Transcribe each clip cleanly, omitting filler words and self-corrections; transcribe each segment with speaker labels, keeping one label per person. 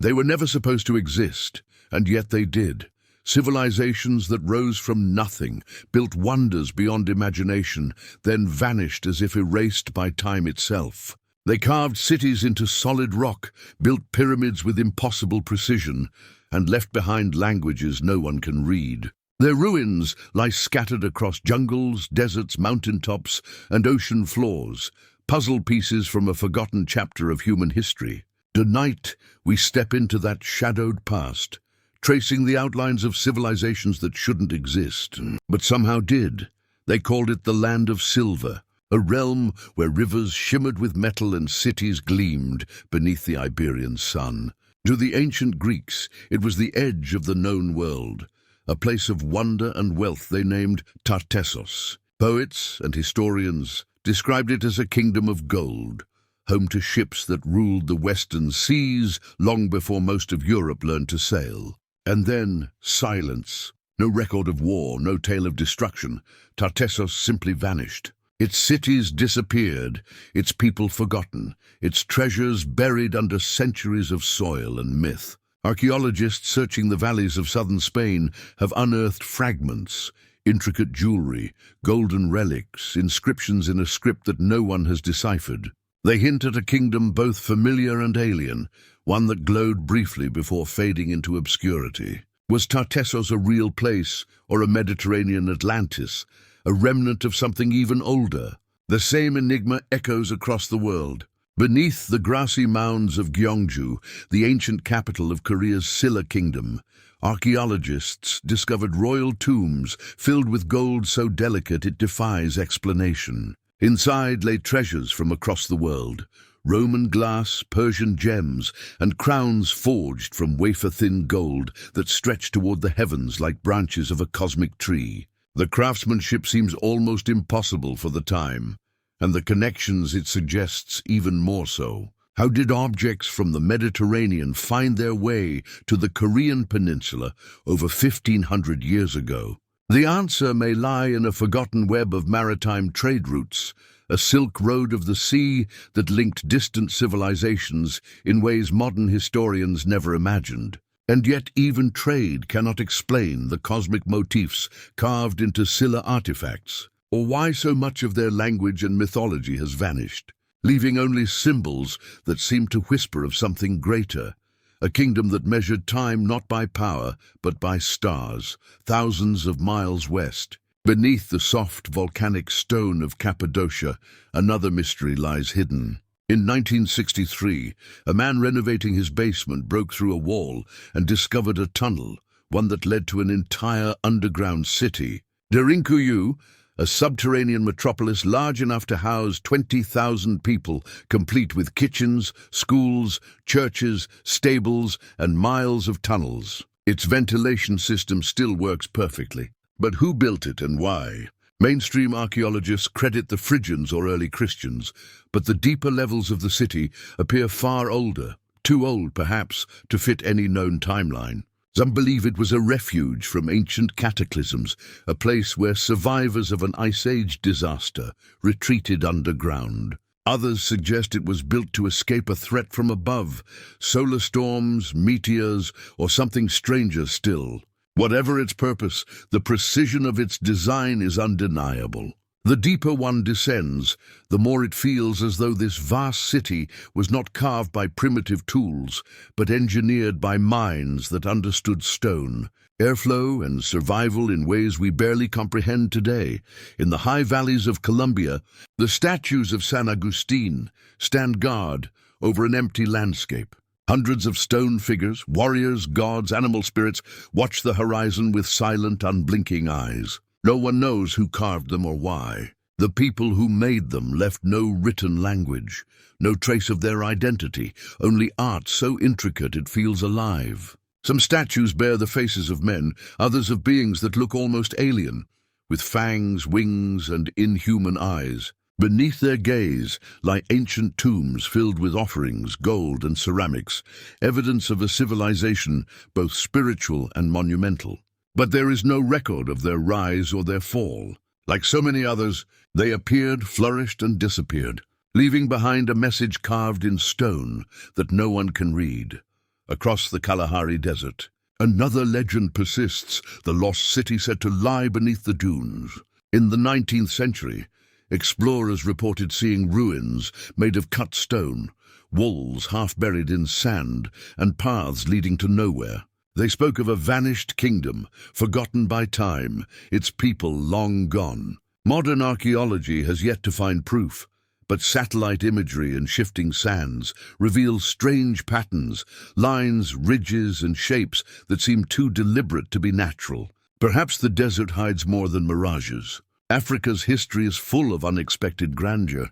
Speaker 1: They were never supposed to exist, and yet they did. Civilizations that rose from nothing, built wonders beyond imagination, then vanished as if erased by time itself. They carved cities into solid rock, built pyramids with impossible precision, and left behind languages no one can read. Their ruins lie scattered across jungles, deserts, mountaintops, and ocean floors, puzzle pieces from a forgotten chapter of human history. Tonight, we step into that shadowed past, tracing the outlines of civilizations that shouldn't exist, but somehow did. They called it the Land of Silver, a realm where rivers shimmered with metal and cities gleamed beneath the Iberian sun. To the ancient Greeks, it was the edge of the known world, a place of wonder and wealth they named Tartessos. Poets and historians described it as a kingdom of gold, home to ships that ruled the western seas long before most of Europe learned to sail. And then, silence. No record of war, no tale of destruction. Tartessos simply vanished. Its cities disappeared, its people forgotten, its treasures buried under centuries of soil and myth. Archaeologists searching the valleys of southern Spain have unearthed fragments, intricate jewelry, golden relics, inscriptions in a script that no one has deciphered. They hint at a kingdom both familiar and alien, one that glowed briefly before fading into obscurity. Was Tartessos a real place, or a Mediterranean Atlantis, a remnant of something even older? The same enigma echoes across the world. Beneath the grassy mounds of Gyeongju, the ancient capital of Korea's Silla kingdom, archaeologists discovered royal tombs filled with gold so delicate it defies explanation. Inside lay treasures from across the world, Roman glass, Persian gems, and crowns forged from wafer-thin gold that stretched toward the heavens like branches of a cosmic tree. The craftsmanship seems almost impossible for the time, and the connections it suggests even more so. How did objects from the Mediterranean find their way to the Korean peninsula over 1,500 years ago? The answer may lie in a forgotten web of maritime trade routes, a silk road of the sea that linked distant civilizations in ways modern historians never imagined. And yet even trade cannot explain the cosmic motifs carved into Silla artifacts, or why so much of their language and mythology has vanished, leaving only symbols that seem to whisper of something greater. A kingdom that measured time not by power, but by stars, thousands of miles west. Beneath the soft volcanic stone of Cappadocia, another mystery lies hidden. In 1963, a man renovating his basement broke through a wall and discovered a tunnel, one that led to an entire underground city. Derinkuyu, a subterranean metropolis large enough to house 20,000 people, complete with kitchens, schools, churches, stables, and miles of tunnels. Its ventilation system still works perfectly. But who built it and why? Mainstream archaeologists credit the Phrygians or early Christians, but the deeper levels of the city appear far older, too old perhaps to fit any known timeline. Some believe it was a refuge from ancient cataclysms, a place where survivors of an Ice Age disaster retreated underground. Others suggest it was built to escape a threat from above, solar storms, meteors, or something stranger still. Whatever its purpose, the precision of its design is undeniable. The deeper one descends, the more it feels as though this vast city was not carved by primitive tools, but engineered by minds that understood stone, airflow, and survival in ways we barely comprehend today. In the high valleys of Colombia, the statues of San Agustin stand guard over an empty landscape. Hundreds of stone figures, warriors, gods, animal spirits, watch the horizon with silent, unblinking eyes. No one knows who carved them or why. The people who made them left no written language, no trace of their identity, only art so intricate it feels alive. Some statues bear the faces of men, others of beings that look almost alien, with fangs, wings, and inhuman eyes. Beneath their gaze lie ancient tombs filled with offerings, gold, and ceramics, evidence of a civilization both spiritual and monumental. But there is no record of their rise or their fall. Like so many others, they appeared, flourished, and disappeared, leaving behind a message carved in stone that no one can read. across the Kalahari Desert. Another legend persists, the lost city said to lie beneath the dunes. In the 19th century, explorers reported seeing ruins made of cut stone, walls half buried in sand, and paths leading to nowhere. They spoke of a vanished kingdom, forgotten by time, its people long gone. Modern archaeology has yet to find proof, but satellite imagery and shifting sands reveal strange patterns, lines, ridges, and shapes that seem too deliberate to be natural. Perhaps the desert hides more than mirages. Africa's history is full of unexpected grandeur.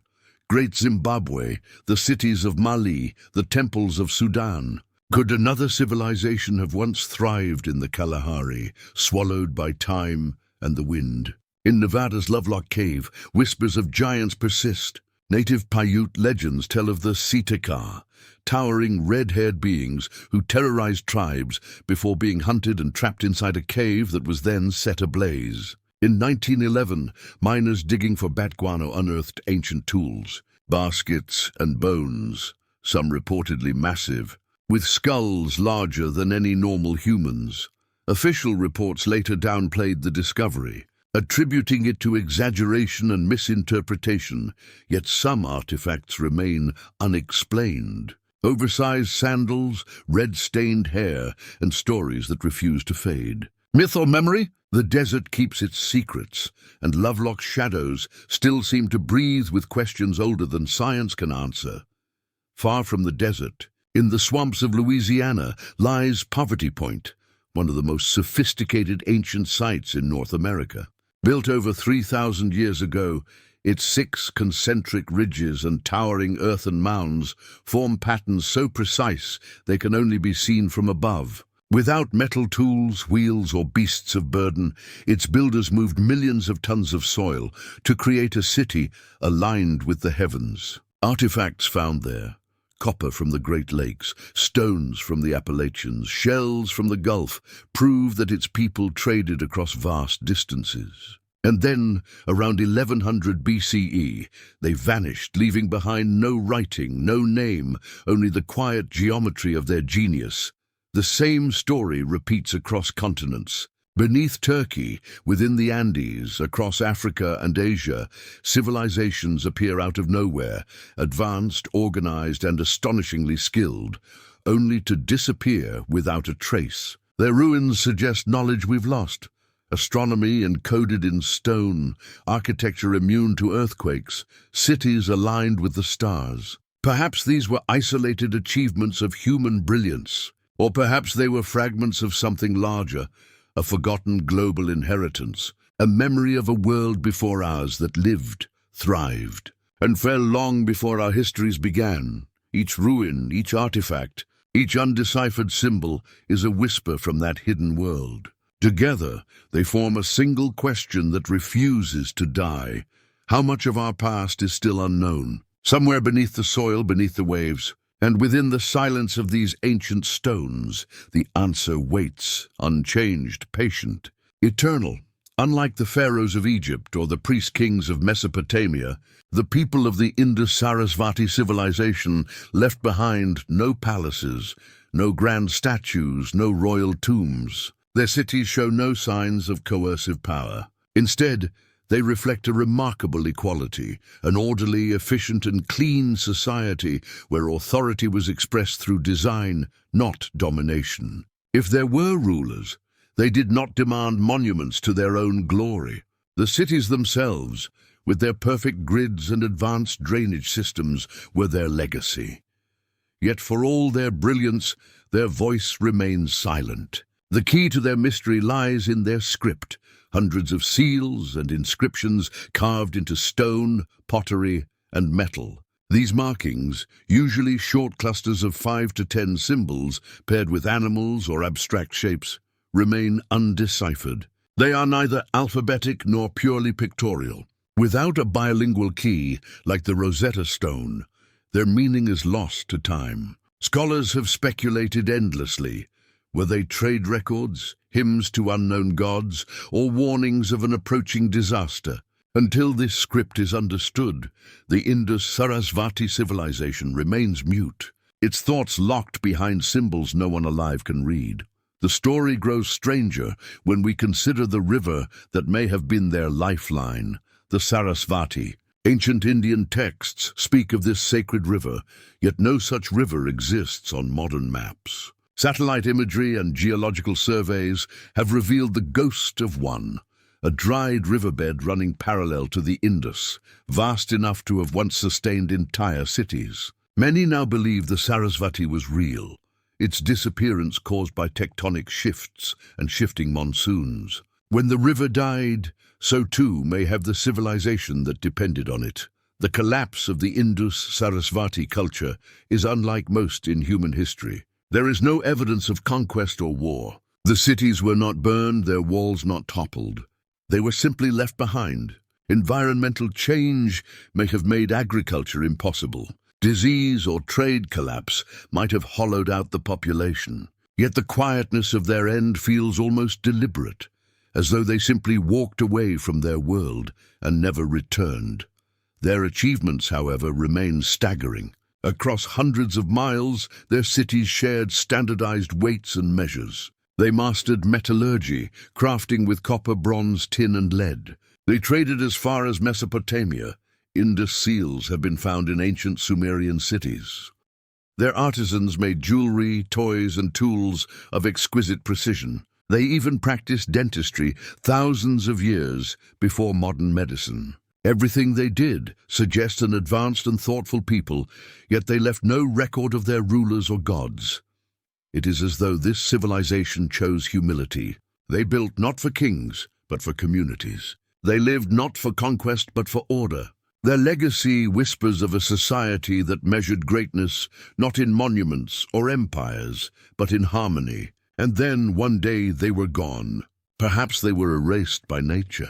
Speaker 1: Great Zimbabwe, the cities of Mali, the temples of Sudan. Could another civilization have once thrived in the Kalahari, swallowed by time and the wind? In Nevada's Lovelock cave, whispers of giants persist. Native Paiute legends tell of the Sitaka, towering red-haired beings who terrorized tribes before being hunted and trapped inside a cave that was then set ablaze. In 1911, miners digging for bat guano unearthed ancient tools, baskets and bones, some reportedly massive, with skulls larger than any normal humans. Official reports later downplayed the discovery, attributing it to exaggeration and misinterpretation, yet some artifacts remain unexplained. Oversized sandals, red-stained hair, and stories that refuse to fade. Myth or memory? The desert keeps its secrets, and Lovelock's shadows still seem to breathe with questions older than science can answer. Far from the desert, in the swamps of Louisiana, lies Poverty Point, one of the most sophisticated ancient sites in North America. Built over 3,000 years ago, its 6 concentric ridges and towering earthen mounds form patterns so precise they can only be seen from above. Without metal tools, wheels, or beasts of burden, its builders moved millions of tons of soil to create a city aligned with the heavens. Artifacts found there: copper from the Great Lakes, stones from the Appalachians, shells from the Gulf, prove that its people traded across vast distances. And then, around 1100 BCE, they vanished, leaving behind no writing, no name, only the quiet geometry of their genius. The same story repeats across continents. Beneath Turkey, within the Andes, across Africa and Asia, civilizations appear out of nowhere, advanced, organized, and astonishingly skilled, only to disappear without a trace. Their ruins suggest knowledge we've lost. Astronomy encoded in stone, architecture immune to earthquakes, cities aligned with the stars. Perhaps these were isolated achievements of human brilliance, or perhaps they were fragments of something larger, a forgotten global inheritance, a memory of a world before ours that lived, thrived, and fell long before our histories began. Each ruin, each artifact, each undeciphered symbol is a whisper from that hidden world. Together, they form a single question that refuses to die. How much of our past is still unknown? Somewhere beneath the soil, beneath the waves, and within the silence of these ancient stones, the answer waits, unchanged, patient, eternal. Unlike the pharaohs of Egypt or the priest-kings of Mesopotamia, the people of the Indus-Sarasvati civilization left behind no palaces, no grand statues, no royal tombs. Their cities show no signs of coercive power. Instead, they reflect a remarkable equality, an orderly, efficient, and clean society where authority was expressed through design, not domination. If there were rulers, they did not demand monuments to their own glory. The cities themselves, with their perfect grids and advanced drainage systems, were their legacy. Yet for all their brilliance, their voice remains silent. The key to their mystery lies in their script, hundreds of seals and inscriptions carved into stone, pottery, and metal. These markings, usually short clusters of 5 to 10 symbols paired with animals or abstract shapes, remain undeciphered. They are neither alphabetic nor purely pictorial. Without a bilingual key, like the Rosetta Stone, their meaning is lost to time. Scholars have speculated endlessly. Were they trade records, hymns to unknown gods, or warnings of an approaching disaster? Until this script is understood, the Indus-Sarasvati civilization remains mute. its thoughts locked behind symbols no one alive can read. The story grows stranger when we consider the river that may have been their lifeline, the Sarasvati. Ancient Indian texts speak of this sacred river, yet no such river exists on modern maps. Satellite imagery and geological surveys have revealed the ghost of one, a dried riverbed running parallel to the Indus, vast enough to have once sustained entire cities. Many now believe the Sarasvati was real, its disappearance caused by tectonic shifts and shifting monsoons. When the river died, so too may have the civilization that depended on it. The collapse of the Indus-Sarasvati culture is unlike most in human history. There is no evidence of conquest or war. The cities were not burned, their walls not toppled. They were simply left behind. Environmental change may have made agriculture impossible. Disease or trade collapse might have hollowed out the population. Yet the quietness of their end feels almost deliberate, as though they simply walked away from their world and never returned. Their achievements, however, remain staggering. Across hundreds of miles, their cities shared standardized weights and measures. They mastered metallurgy, crafting with copper, bronze, tin, and lead. They traded as far as Mesopotamia. Indus seals have been found in ancient Sumerian cities. Their artisans made jewelry, toys, and tools of exquisite precision. They even practiced dentistry thousands of years before modern medicine. Everything they did suggests an advanced and thoughtful people, yet they left no record of their rulers or gods. It is as though this civilization chose humility. They built not for kings, but for communities. They lived not for conquest, but for order. Their legacy whispers of a society that measured greatness not in monuments or empires, but in harmony. And then, one day, they were gone. Perhaps they were erased by nature.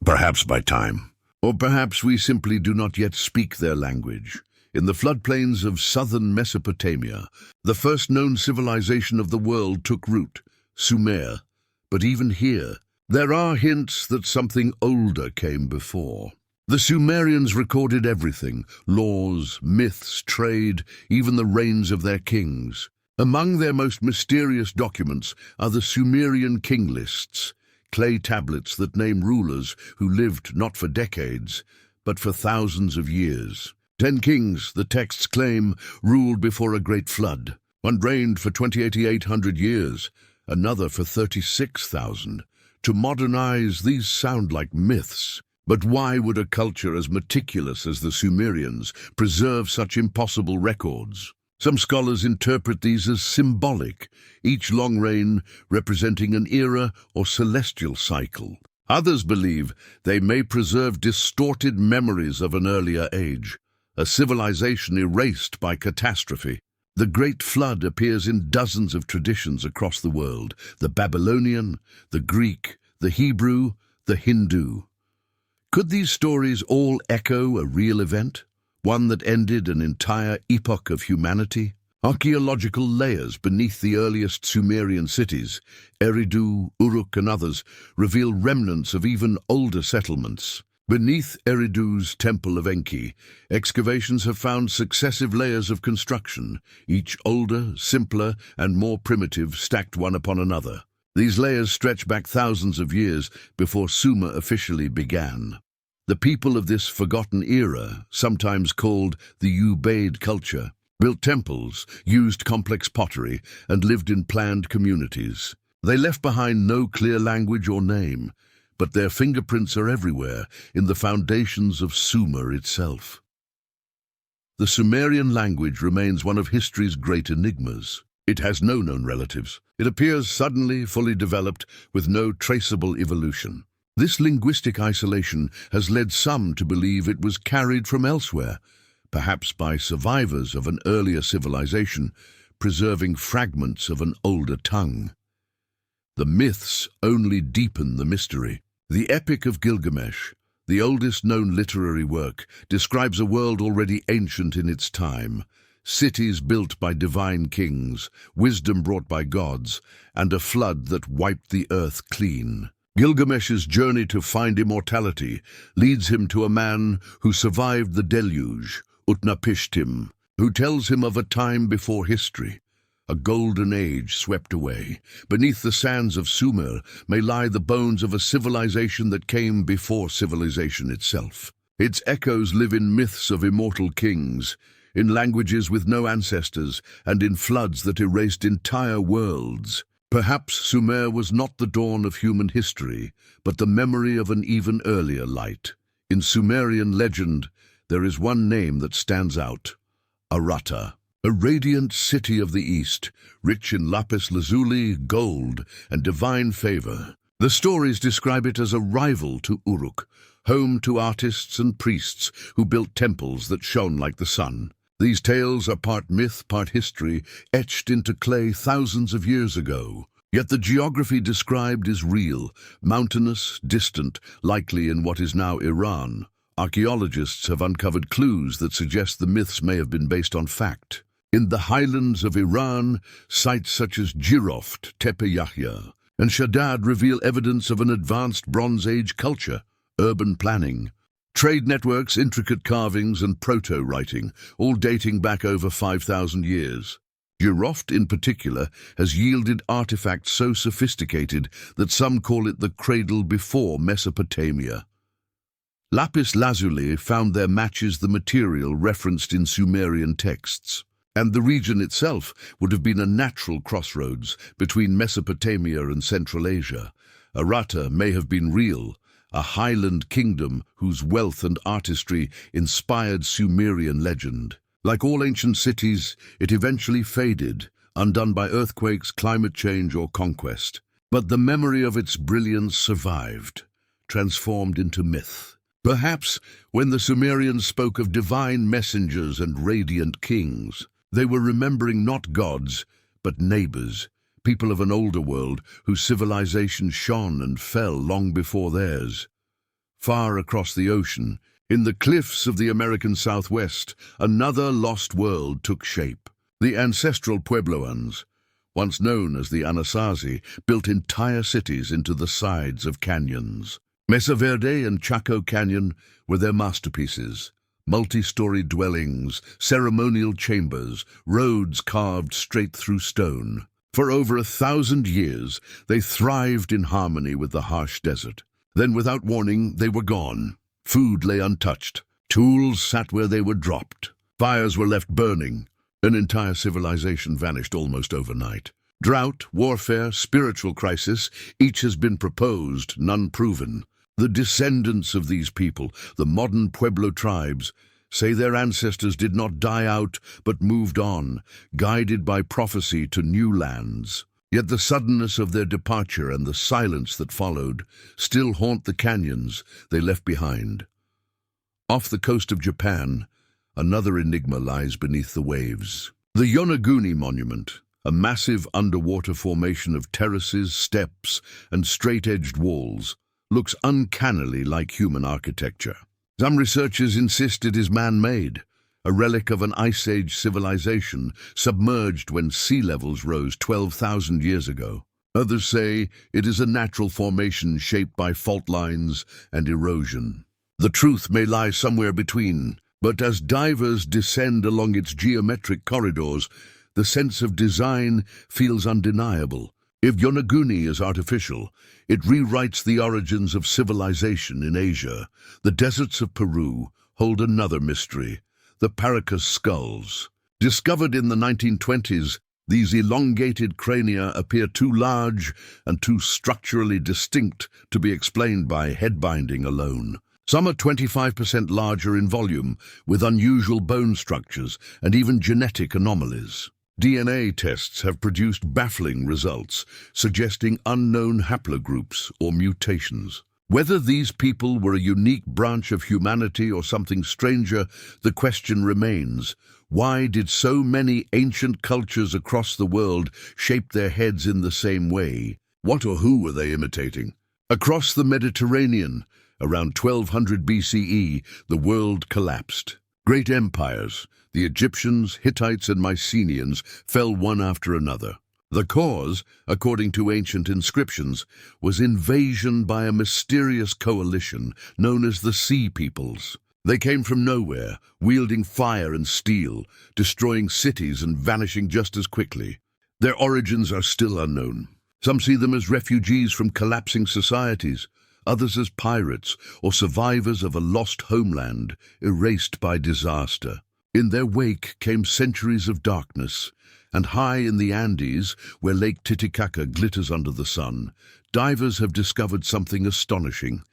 Speaker 1: Perhaps by time. Or perhaps we simply do not yet speak their language. In the floodplains of southern Mesopotamia, the first known civilization of the world took root, Sumer. But even here, there are hints that something older came before. The Sumerians recorded everything: laws, myths, trade, even the reigns of their kings. Among their most mysterious documents are the Sumerian king lists, clay tablets that name rulers who lived not for decades, but for thousands of years. 10 kings, the texts claim, ruled before a great flood. One reigned for 2,800 years, another for 36,000. To modernize, these sound like myths. But why would a culture as meticulous as the Sumerians preserve such impossible records? Some scholars interpret these as symbolic, each long reign representing an era or celestial cycle. Others believe they may preserve distorted memories of an earlier age, a civilization erased by catastrophe. The Great Flood appears in dozens of traditions across the world: the Babylonian, the Greek, the Hebrew, the Hindu. Could these stories all echo a real event? One that ended an entire epoch of humanity? Archaeological layers beneath the earliest Sumerian cities, Eridu, Uruk and others, reveal remnants of even older settlements. Beneath Eridu's Temple of Enki, excavations have found successive layers of construction, each older, simpler and more primitive, stacked one upon another. These layers stretch back thousands of years before Sumer officially began. The people of this forgotten era, sometimes called the Ubaid culture, built temples, used complex pottery, and lived in planned communities. They left behind no clear language or name, but their fingerprints are everywhere in the foundations of Sumer itself. The Sumerian language remains one of history's great enigmas. It has no known relatives. It appears suddenly fully developed with no traceable evolution. This linguistic isolation has led some to believe it was carried from elsewhere, perhaps by survivors of an earlier civilization, preserving fragments of an older tongue. The myths only deepen the mystery. The Epic of Gilgamesh, the oldest known literary work, describes a world already ancient in its time. Cities built by divine kings, wisdom brought by gods, and a flood that wiped the earth clean. Gilgamesh's journey to find immortality leads him to a man who survived the deluge, Utnapishtim, who tells him of a time before history, a golden age swept away. Beneath the sands of Sumer may lie the bones of a civilization that came before civilization itself. Its echoes live in myths of immortal kings, in languages with no ancestors, and in floods that erased entire worlds. Perhaps Sumer was not the dawn of human history, but the memory of an even earlier light. In Sumerian legend, there is one name that stands out: Aratta, a radiant city of the east, rich in lapis lazuli, gold, and divine favor. The stories describe it as a rival to Uruk, home to artists and priests who built temples that shone like the sun. These tales are part myth, part history, etched into clay thousands of years ago. Yet the geography described is real, mountainous, distant, likely in what is now Iran. Archaeologists have uncovered clues that suggest the myths may have been based on fact. In the highlands of Iran, sites such as Jiroft, Tepe Yahya, and Shaddad reveal evidence of an advanced Bronze Age culture, urban planning, trade networks, intricate carvings, and proto-writing, all dating back over 5,000 years. Jiroft, in particular, has yielded artifacts so sophisticated that some call it the cradle before Mesopotamia. Lapis lazuli found there matches the material referenced in Sumerian texts, and the region itself would have been a natural crossroads between Mesopotamia and Central Asia. Aratta may have been real, a highland kingdom whose wealth and artistry inspired Sumerian legend. Like all ancient cities, it eventually faded, undone by earthquakes, climate change, or conquest. But the memory of its brilliance survived, transformed into myth. Perhaps when the Sumerians spoke of divine messengers and radiant kings, they were remembering not gods, but neighbors, people of an older world whose civilization shone and fell long before theirs. Far across the ocean, in the cliffs of the American Southwest, another lost world took shape. The ancestral Puebloans, once known as the Anasazi, built entire cities into the sides of canyons. Mesa Verde and Chaco Canyon were their masterpieces. Multi-story dwellings, ceremonial chambers, roads carved straight through stone. For over 1,000 years, they thrived in harmony with the harsh desert. Then, without warning, they were gone. Food lay untouched. Tools sat where they were dropped. Fires were left burning. An entire civilization vanished almost overnight. Drought, warfare, spiritual crisis, each has been proposed, none proven. The descendants of these people, the modern Pueblo tribes, say their ancestors did not die out but moved on, guided by prophecy to new lands. Yet the suddenness of their departure and the silence that followed still haunt the canyons they left behind. Off the coast of Japan, another enigma lies beneath the waves. The Yonaguni Monument, a massive underwater formation of terraces, steps, and straight-edged walls, looks uncannily like human architecture. Some researchers insist it is man-made, a relic of an Ice Age civilization submerged when sea levels rose 12,000 years ago. Others say it is a natural formation shaped by fault lines and erosion. The truth may lie somewhere between, but as divers descend along its geometric corridors, the sense of design feels undeniable. If Yonaguni is artificial, it rewrites the origins of civilization in Asia. The deserts of Peru hold another mystery: the Paracas skulls. Discovered in the 1920s, these elongated crania appear too large and too structurally distinct to be explained by head binding alone. Some are 25% larger in volume, with unusual bone structures and even genetic anomalies. DNA tests have produced baffling results, suggesting unknown haplogroups or mutations. Whether these people were a unique branch of humanity or something stranger, the question remains: why did so many ancient cultures across the world shape their heads in the same way? What or who were they imitating? Across the Mediterranean, around 1200 BCE, the world collapsed. Great empires, the Egyptians, Hittites, and Mycenaeans, fell one after another. The cause, according to ancient inscriptions, was invasion by a mysterious coalition known as the Sea Peoples. They came from nowhere, wielding fire and steel, destroying cities and vanishing just as quickly. Their origins are still unknown. Some see them as refugees from collapsing societies, others as pirates or survivors of a lost homeland erased by disaster. In their wake came centuries of darkness, and high in the Andes, where Lake Titicaca glitters under the sun, divers have discovered something astonishing: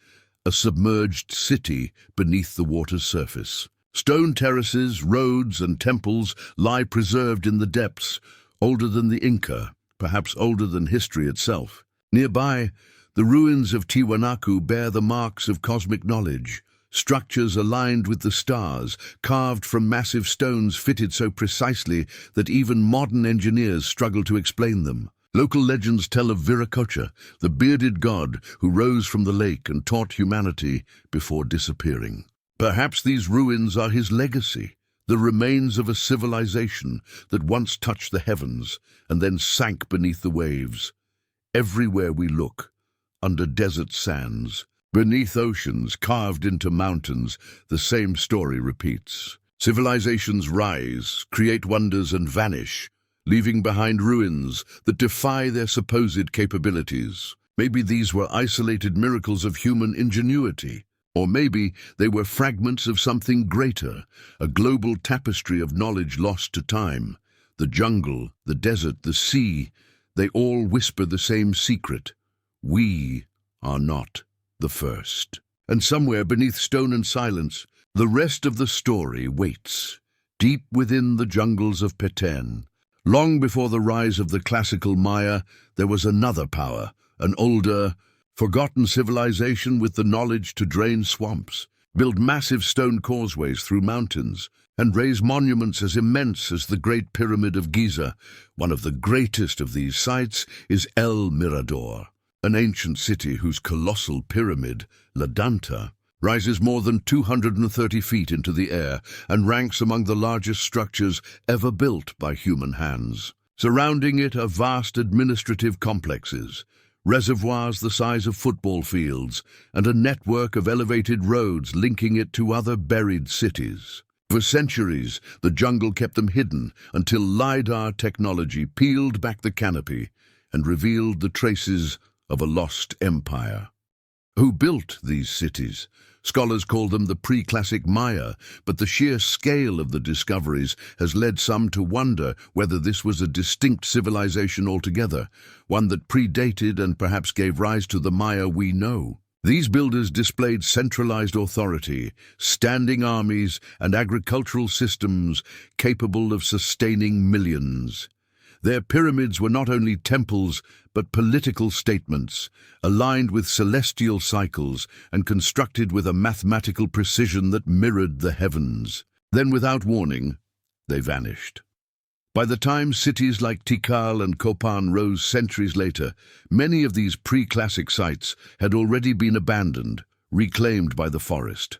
Speaker 1: a submerged city beneath the water's surface. Stone terraces, roads, and temples lie preserved in the depths, older than the Inca, perhaps older than history itself. Nearby, the ruins of Tiwanaku bear the marks of cosmic knowledge, structures aligned with the stars, carved from massive stones fitted so precisely that even modern engineers struggle to explain them. Local legends tell of Viracocha, the bearded god who rose from the lake and taught humanity before disappearing. Perhaps these ruins are his legacy, the remains of a civilization that once touched the heavens and then sank beneath the waves. Everywhere we look, under desert sands, beneath oceans carved into mountains, the same story repeats. Civilizations rise, create wonders, and vanish, leaving behind ruins that defy their supposed capabilities. Maybe these were isolated miracles of human ingenuity, or maybe they were fragments of something greater, a global tapestry of knowledge lost to time. The jungle, the desert, the sea, they all whisper the same secret: we are not the first. And somewhere beneath stone and silence, the rest of the story waits, deep within the jungles of Petén. Long before the rise of the classical Maya, there was another power, an older, forgotten civilization with the knowledge to drain swamps, build massive stone causeways through mountains, and raise monuments as immense as the Great Pyramid of Giza. One of the greatest of these sites is El Mirador, an ancient city whose colossal pyramid, La Danta, rises more than 230 feet into the air and ranks among the largest structures ever built by human hands. Surrounding it are vast administrative complexes, reservoirs the size of football fields, and a network of elevated roads linking it to other buried cities. For centuries, the jungle kept them hidden until LiDAR technology peeled back the canopy and revealed the traces of a lost empire. Who built these cities? Scholars call them the pre-classic Maya, but the sheer scale of the discoveries has led some to wonder whether this was a distinct civilization altogether, one that predated and perhaps gave rise to the Maya we know. These builders displayed centralized authority, standing armies, and agricultural systems capable of sustaining millions. Their pyramids were not only temples, but political statements, aligned with celestial cycles and constructed with a mathematical precision that mirrored the heavens. Then, without warning, they vanished. By the time cities like Tikal and Copan rose centuries later, many of these pre-classic sites had already been abandoned, reclaimed by the forest.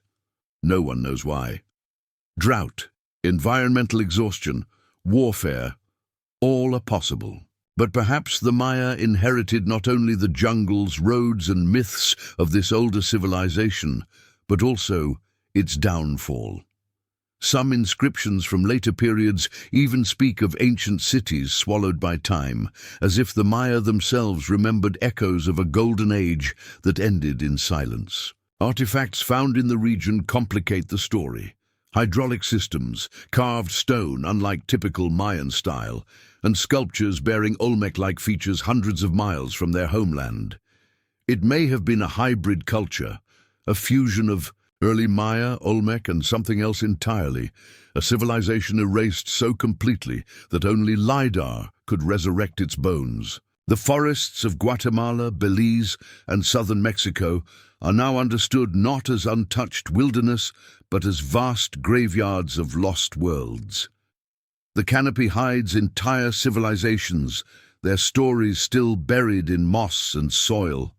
Speaker 1: No one knows why. Drought, environmental exhaustion, warfare, all are possible. But perhaps the Maya inherited not only the jungles, roads, and myths of this older civilization, but also its downfall. Some inscriptions from later periods even speak of ancient cities swallowed by time, as if the Maya themselves remembered echoes of a golden age that ended in silence. Artifacts found in the region complicate the story. Hydraulic systems, carved stone unlike typical Mayan style, and sculptures bearing Olmec-like features hundreds of miles from their homeland. It may have been a hybrid culture, a fusion of early Maya, Olmec, and something else entirely, a civilization erased so completely that only LiDAR could resurrect its bones. The forests of Guatemala, Belize, and southern Mexico are now understood not as untouched wilderness, but as vast graveyards of lost worlds. The canopy hides entire civilizations, their stories still buried in moss and soil.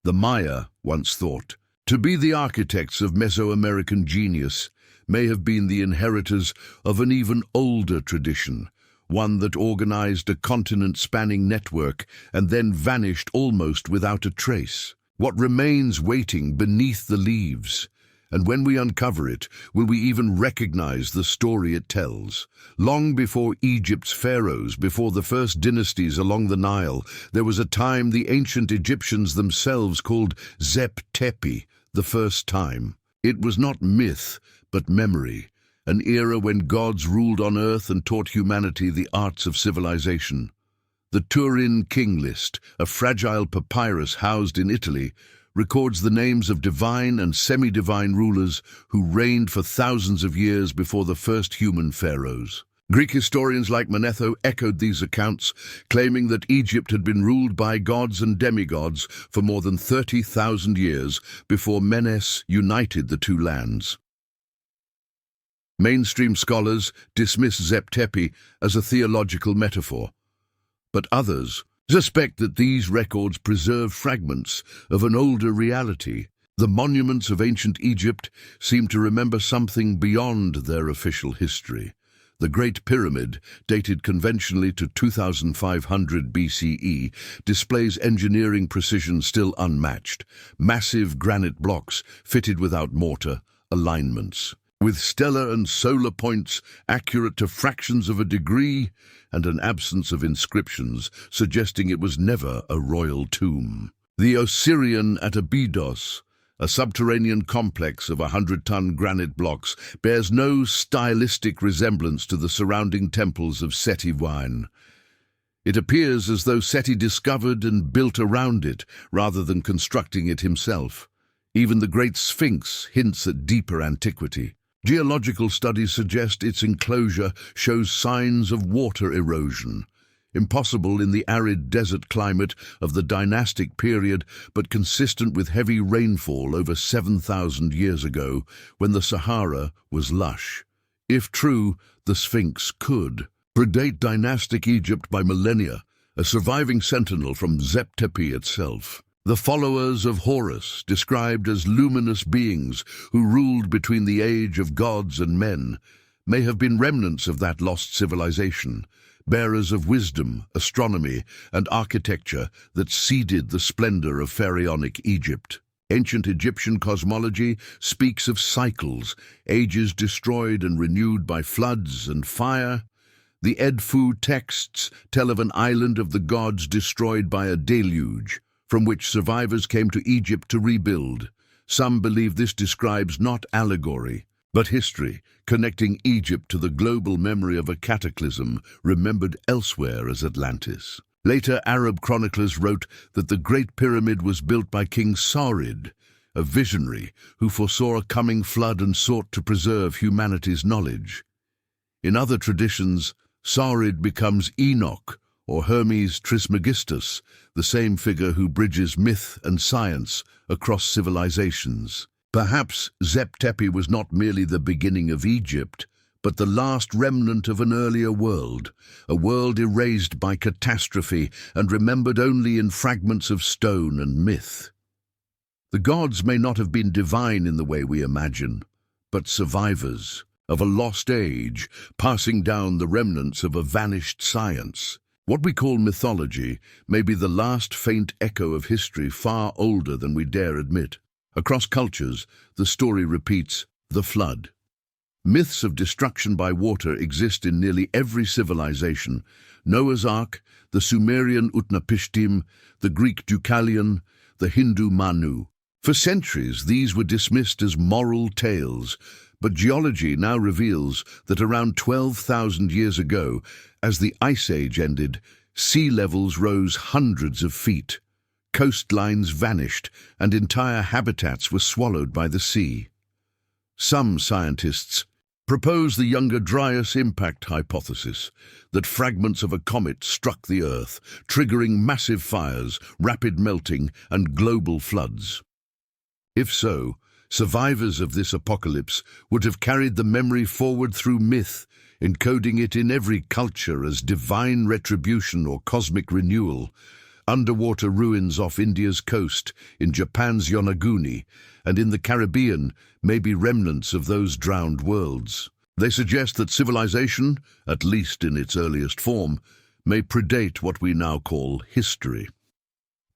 Speaker 1: The Maya, once thought to be the architects of Mesoamerican genius, may have been the inheritors of an even older tradition, one that organized a continent-spanning network and then vanished almost without a trace. What remains waiting beneath the leaves? And when we uncover it, will we even recognize the story it tells? Long before Egypt's pharaohs, before the first dynasties along the Nile, there was a time the ancient Egyptians themselves called Zep Tepi, the first time. It was not myth, but memory, an era when gods ruled on earth and taught humanity the arts of civilization. The Turin King List, a fragile papyrus housed in Italy, records the names of divine and semi-divine rulers who reigned for thousands of years before the first human pharaohs. Greek historians like Manetho echoed these accounts, claiming that Egypt had been ruled by gods and demigods for more than 30,000 years before Menes united the two lands. Mainstream scholars dismiss Zep Tepi as a theological metaphor, but others suspect that these records preserve fragments of an older reality. The monuments of ancient Egypt seem to remember something beyond their official history. The Great Pyramid, dated conventionally to 2500 BCE, displays engineering precision still unmatched. Massive granite blocks fitted without mortar, alignments, with stellar and solar points accurate to fractions of a degree, and an absence of inscriptions suggesting it was never a royal tomb. The Osirian at Abydos, a subterranean complex of 100-ton granite blocks, bears no stylistic resemblance to the surrounding temples of Seti I. It appears as though Seti discovered and built around it rather than constructing it himself. Even the Great Sphinx hints at deeper antiquity. Geological studies suggest its enclosure shows signs of water erosion, impossible in the arid desert climate of the dynastic period, but consistent with heavy rainfall over 7,000 years ago, when the Sahara was lush. If true, the Sphinx could predate dynastic Egypt by millennia, a surviving sentinel from Zep Tepi itself. The followers of Horus, described as luminous beings who ruled between the age of gods and men, may have been remnants of that lost civilization, bearers of wisdom, astronomy, and architecture that seeded the splendor of pharaonic Egypt. Ancient Egyptian cosmology speaks of cycles, ages destroyed and renewed by floods and fire. The Edfu texts tell of an island of the gods destroyed by a deluge, from which survivors came to Egypt to rebuild. Some believe this describes not allegory, but history, connecting Egypt to the global memory of a cataclysm remembered elsewhere as Atlantis. Later Arab chroniclers wrote that the Great Pyramid was built by King Saurid, a visionary who foresaw a coming flood and sought to preserve humanity's knowledge. In other traditions, Saurid becomes Enoch, or Hermes Trismegistus, the same figure who bridges myth and science across civilizations. Perhaps Zep Tepi was not merely the beginning of Egypt, but the last remnant of an earlier world, a world erased by catastrophe and remembered only in fragments of stone and myth. The gods may not have been divine in the way we imagine, but survivors of a lost age, passing down the remnants of a vanished science. What we call mythology may be the last faint echo of history far older than we dare admit. Across cultures, the story repeats: the flood. Myths of destruction by water exist in nearly every civilization: Noah's Ark, the Sumerian Utnapishtim, the Greek Deucalion, the Hindu Manu. For centuries, these were dismissed as moral tales, but geology now reveals that around 12,000 years ago, as the Ice Age ended, sea levels rose hundreds of feet. Coastlines vanished, and entire habitats were swallowed by the sea. Some scientists propose the Younger Dryas impact hypothesis, that fragments of a comet struck the Earth, triggering massive fires, rapid melting, and global floods. If so, survivors of this apocalypse would have carried the memory forward through myth, encoding it in every culture as divine retribution or cosmic renewal. Underwater ruins off India's coast, in Japan's Yonaguni, and in the Caribbean may be remnants of those drowned worlds. They suggest that civilization, at least in its earliest form, may predate what we now call history.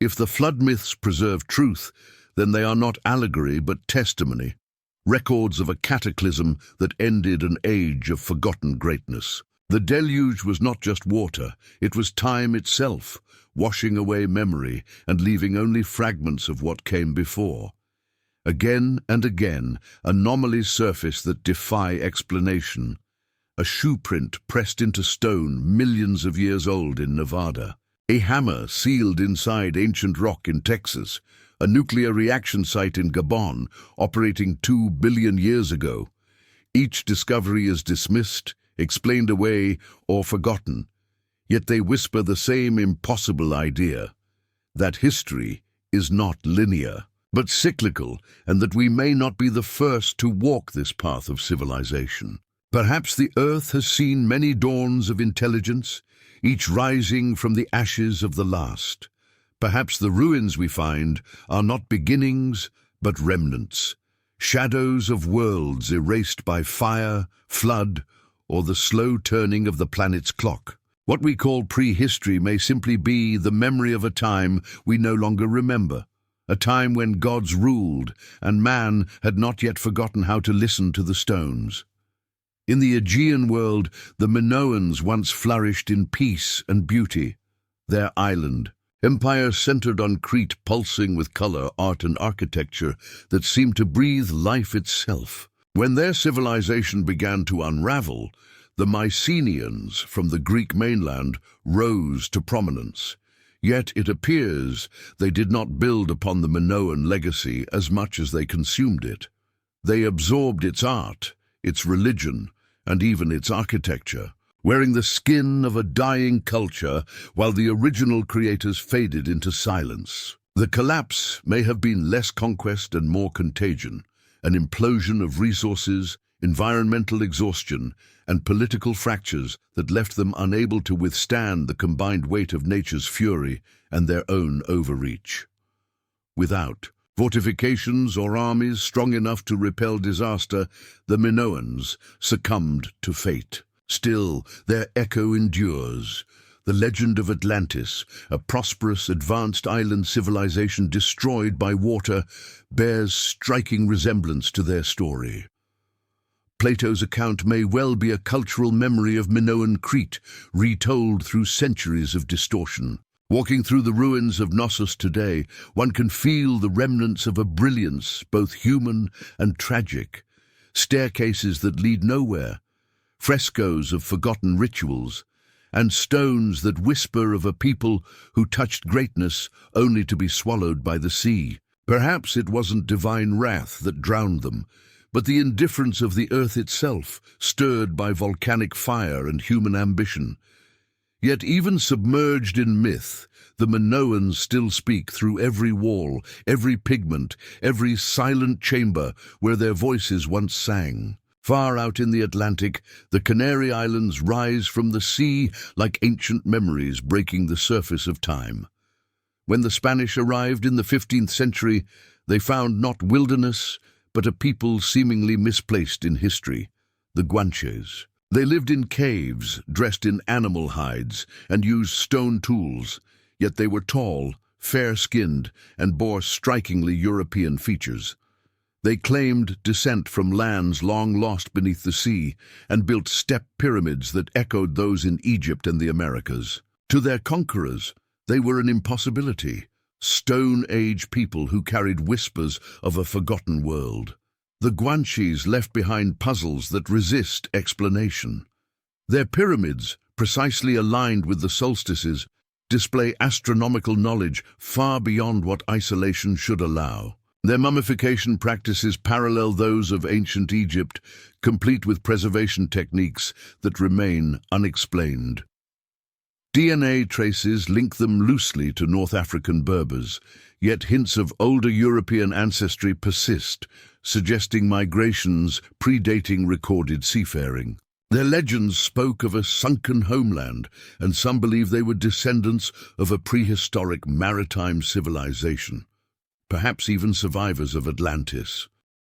Speaker 1: If the flood myths preserve truth, then they are not allegory but testimony. records of a cataclysm that ended an age of forgotten greatness. The deluge was not just water, it was time itself, washing away memory and leaving only fragments of what came before. Again and again, anomalies surface that defy explanation. A shoe print pressed into stone millions of years old in Nevada. A hammer sealed inside ancient rock in Texas. A nuclear reaction site in Gabon, operating 2 billion years ago. Each discovery is dismissed, explained away, or forgotten. Yet they whisper the same impossible idea, that history is not linear, but cyclical, and that we may not be the first to walk this path of civilization. Perhaps the Earth has seen many dawns of intelligence, each rising from the ashes of the last. Perhaps the ruins we find are not beginnings, but remnants, shadows of worlds erased by fire, flood, or the slow turning of the planet's clock. What we call prehistory may simply be the memory of a time we no longer remember, a time when gods ruled and man had not yet forgotten how to listen to the stones. In the Aegean world, the Minoans once flourished in peace and beauty. Their island, empire centered on Crete, pulsing with color, art and architecture that seemed to breathe life itself. When their civilization began to unravel, the Mycenaeans from the Greek mainland rose to prominence. Yet it appears they did not build upon the Minoan legacy as much as they consumed it. They absorbed its art, its religion, and even its architecture, wearing the skin of a dying culture while the original creators faded into silence. The collapse may have been less conquest and more contagion, an implosion of resources, environmental exhaustion, and political fractures that left them unable to withstand the combined weight of nature's fury and their own overreach. Without fortifications or armies strong enough to repel disaster, the Minoans succumbed to fate. Still, their echo endures. The legend of Atlantis, a prosperous, advanced island civilization destroyed by water, bears striking resemblance to their story. Plato's account may well be a cultural memory of Minoan Crete, retold through centuries of distortion. Walking through the ruins of Knossos today, one can feel the remnants of a brilliance, both human and tragic. Staircases that lead nowhere, frescoes of forgotten rituals, and stones that whisper of a people who touched greatness only to be swallowed by the sea. Perhaps it wasn't divine wrath that drowned them, but the indifference of the earth itself, stirred by volcanic fire and human ambition. Yet even submerged in myth, the Minoans still speak through every wall, every pigment, every silent chamber where their voices once sang. Far out in the Atlantic, the Canary Islands rise from the sea like ancient memories breaking the surface of time. When the Spanish arrived in the 15th century, they found not wilderness, but a people seemingly misplaced in history, the Guanches. They lived in caves, dressed in animal hides, and used stone tools, yet they were tall, fair-skinned, and bore strikingly European features. They claimed descent from lands long lost beneath the sea, and built step pyramids that echoed those in Egypt and the Americas. To their conquerors, they were an impossibility, Stone Age people who carried whispers of a forgotten world. The Guanches left behind puzzles that resist explanation. Their pyramids, precisely aligned with the solstices, display astronomical knowledge far beyond what isolation should allow. Their mummification practices parallel those of ancient Egypt, complete with preservation techniques that remain unexplained. DNA traces link them loosely to North African Berbers, yet hints of older European ancestry persist, suggesting migrations predating recorded seafaring. Their legends spoke of a sunken homeland, and some believe they were descendants of a prehistoric maritime civilization, perhaps even survivors of Atlantis.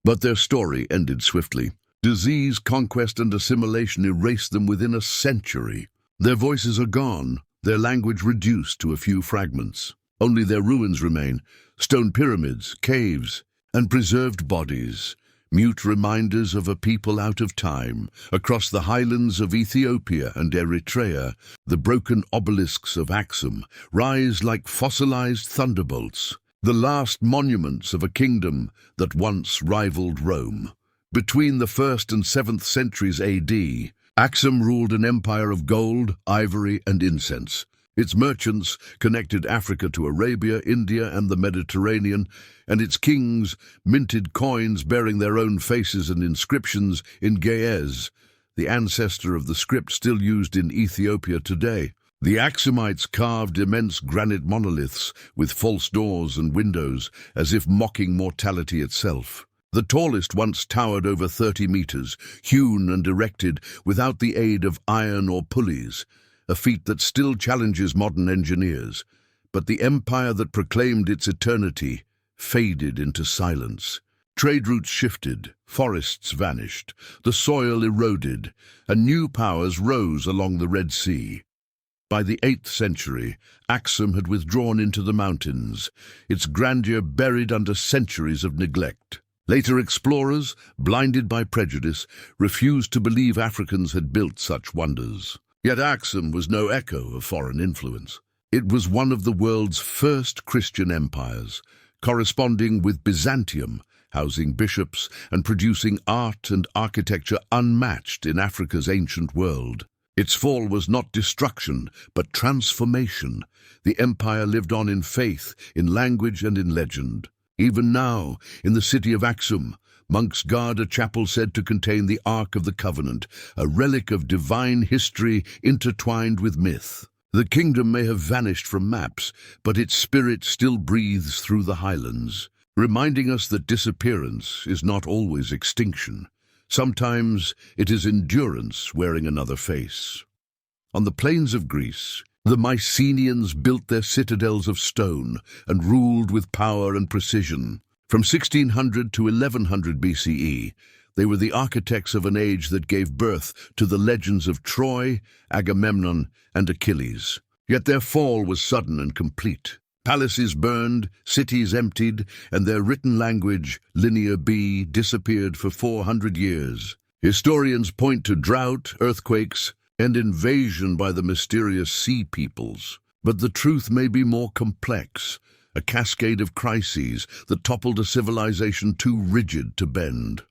Speaker 1: But their story ended swiftly. Disease, conquest, and assimilation erased them within a century. Their voices are gone, their language reduced to a few fragments. Only their ruins remain, stone pyramids, caves, and preserved bodies, mute reminders of a people out of time. Across the highlands of Ethiopia and Eritrea, the broken obelisks of Axum rise like fossilized thunderbolts, the last monuments of a kingdom that once rivaled Rome. Between the 1st and 7th centuries AD, Axum ruled an empire of gold, ivory, and incense. Its merchants connected Africa to Arabia, India, and the Mediterranean, and its kings minted coins bearing their own faces and inscriptions in Ge'ez, the ancestor of the script still used in Ethiopia today. The Axumites carved immense granite monoliths with false doors and windows, as if mocking mortality itself. The tallest once towered over 30 meters, hewn and erected without the aid of iron or pulleys, a feat that still challenges modern engineers. But the empire that proclaimed its eternity faded into silence. Trade routes shifted, forests vanished, the soil eroded, and new powers rose along the Red Sea. By the 8th century, Axum had withdrawn into the mountains, its grandeur buried under centuries of neglect. Later explorers, blinded by prejudice, refused to believe Africans had built such wonders. Yet Axum was no echo of foreign influence. It was one of the world's first Christian empires, corresponding with Byzantium, housing bishops and producing art and architecture unmatched in Africa's ancient world. Its fall was not destruction, but transformation. The empire lived on in faith, in language, and in legend. Even now, in the city of Axum, monks guard a chapel said to contain the Ark of the Covenant, a relic of divine history intertwined with myth. The kingdom may have vanished from maps, but its spirit still breathes through the highlands, reminding us that disappearance is not always extinction. Sometimes it is endurance wearing another face. On the plains of Greece, the Mycenaeans built their citadels of stone and ruled with power and precision. From 1600 to 1100 BCE, they were the architects of an age that gave birth to the legends of Troy, Agamemnon, and Achilles. Yet their fall was sudden and complete. Palaces burned, cities emptied, and their written language, Linear B, disappeared for 400 years. Historians point to drought, earthquakes, and invasion by the mysterious sea peoples. But the truth may be more complex, a cascade of crises that toppled a civilization too rigid to bend.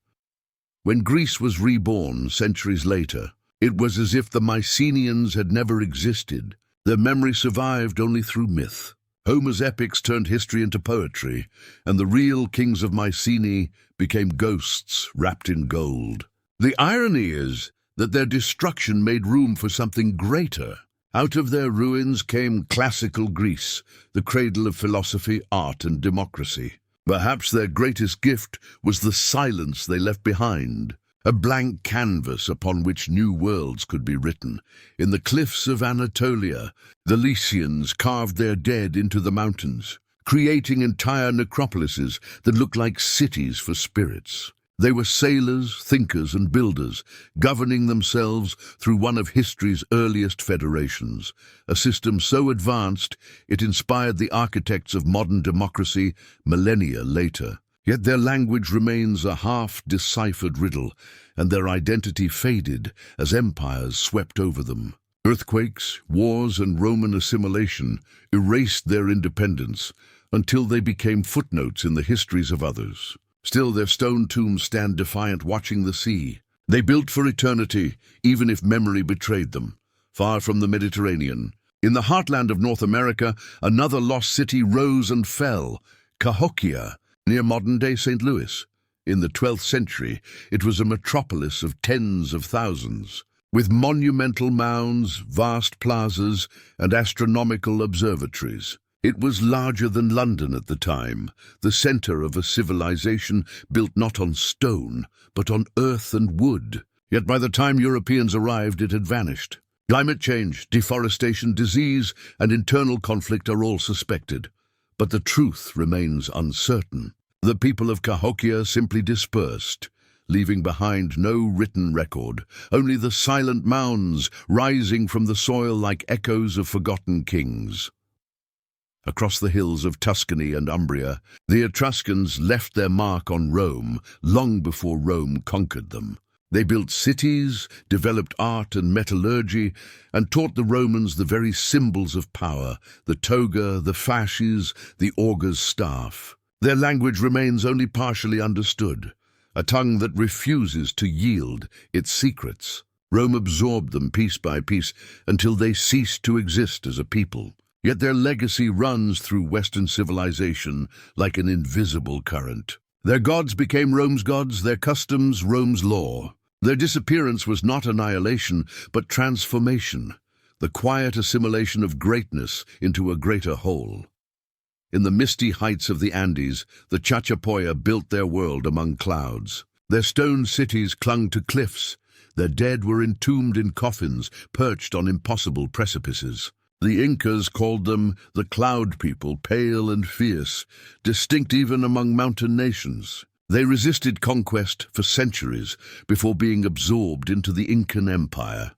Speaker 1: When Greece was reborn centuries later, it was as if the Mycenaeans had never existed. Their memory survived only through myth. Homer's epics turned history into poetry, and the real kings of Mycenae became ghosts wrapped in gold. The irony is that their destruction made room for something greater. Out of their ruins came classical Greece, the cradle of philosophy, art, and democracy. Perhaps their greatest gift was the silence they left behind, a blank canvas upon which new worlds could be written. In the cliffs of Anatolia, the Lycians carved their dead into the mountains, creating entire necropolises that looked like cities for spirits. They were sailors, thinkers, and builders, governing themselves through one of history's earliest federations, a system so advanced it inspired the architects of modern democracy millennia later. Yet their language remains a half-deciphered riddle, and their identity faded as empires swept over them. Earthquakes, wars, and Roman assimilation erased their independence until they became footnotes in the histories of others. Still, their stone tombs stand defiant, watching the sea. They built for eternity, even if memory betrayed them. Far from the Mediterranean, in the heartland of North America, another lost city rose and fell, Cahokia, near modern-day St. Louis. In the 12th century, it was a metropolis of tens of thousands, with monumental mounds, vast plazas, and astronomical observatories. It was larger than London at the time, the center of a civilization built not on stone, but on earth and wood. Yet by the time Europeans arrived, it had vanished. Climate change, deforestation, disease, and internal conflict are all suspected. But the truth remains uncertain. The people of Cahokia simply dispersed, leaving behind no written record, only the silent mounds rising from the soil like echoes of forgotten kings. Across the hills of Tuscany and Umbria, the Etruscans left their mark on Rome long before Rome conquered them. They built cities, developed art and metallurgy, and taught the Romans the very symbols of power: the toga, the fasces, the augur's staff. Their language remains only partially understood, a tongue that refuses to yield its secrets. Rome absorbed them piece by piece until they ceased to exist as a people. Yet their legacy runs through Western civilization like an invisible current. Their gods became Rome's gods, their customs Rome's law. Their disappearance was not annihilation, but transformation, the quiet assimilation of greatness into a greater whole. In the misty heights of the Andes, the Chachapoya built their world among clouds. Their stone cities clung to cliffs. Their dead were entombed in coffins, perched on impossible precipices. The Incas called them the Cloud People, pale and fierce, distinct even among mountain nations. They resisted conquest for centuries before being absorbed into the Incan Empire,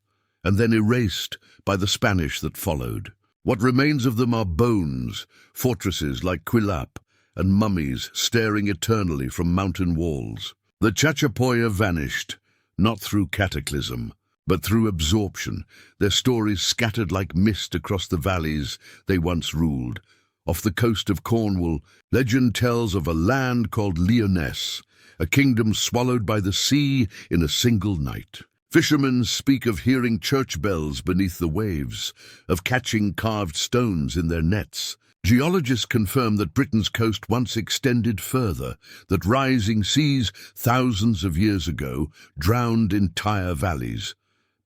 Speaker 1: and then erased by the Spanish that followed. What remains of them are bones, fortresses like Quilap, and mummies staring eternally from mountain walls. The Chachapoya vanished, not through cataclysm, but through absorption, their stories scattered like mist across the valleys they once ruled. Off the coast of Cornwall, legend tells of a land called Lyonesse, a kingdom swallowed by the sea in a single night. Fishermen speak of hearing church bells beneath the waves, of catching carved stones in their nets. Geologists confirm that Britain's coast once extended further, that rising seas thousands of years ago drowned entire valleys.